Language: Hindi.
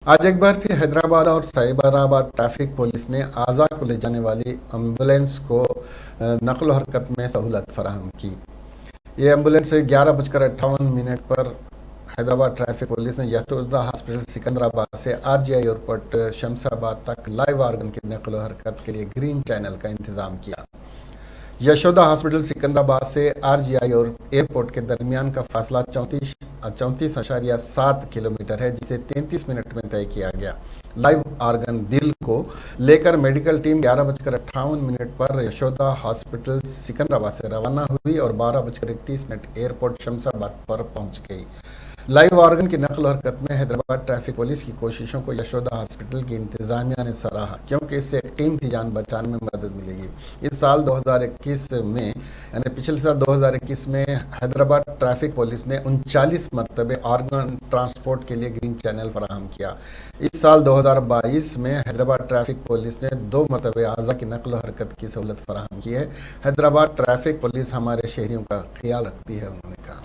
आज एक बार फिर हैदराबाद और साइबराबाद ट्रैफिक पुलिस ने आज़ा को ले जाने वाली एम्बुलेंस को नकल हरकत में सहूलत फराहम की। ये एम्बुलेंस 11:58 पर हैदराबाद ट्रैफिक पुलिस ने यशोदा हॉस्पिटल सिकंदराबाद से आरजीआई एयरपोर्ट शमशाबाद तक लाइव आर्गन की नकल हरकत के लिए ग्रीन चैनल का इंतजाम किया। यशोदा हॉस्पिटल सिकंदराबाद से आरजीआई और एयरपोर्ट के दरमियान का फासला 34.7 किलोमीटर है, जिसे 33 मिनट में तय किया गया। लाइव आर्गन दिल को लेकर मेडिकल टीम 11:58 पर यशोदा हॉस्पिटल सिकंदराबाद से रवाना हुई और 12:31 एयरपोर्ट शमशाबाद पर पहुंच गई। लाइव ऑर्गन की नकल हरकत में हैदराबाद ट्रैफिक पुलिस की कोशिशों को यशोदा हॉस्पिटल की इंतजामिया ने सराहा, क्योंकि इससे कीमती जान बचाने में मदद मिलेगी। इस साल 2021 में यानी पिछले साल 2021 में हैदराबाद ट्रैफिक पुलिस ने 39 मरतबे ऑर्गन ट्रांसपोर्ट के लिए ग्रीन चैनल फराहम किया। इस साल 2022 में हैदराबाद ट्रैफिक पुलिस ने 2 मरतबे आज़ा की नकल हरकत की सहूलत फराहम की है। हैदराबाद ट्रैफिक पुलिस हमारे शहरियों का ख्याल रखती है, उन्होंने कहा।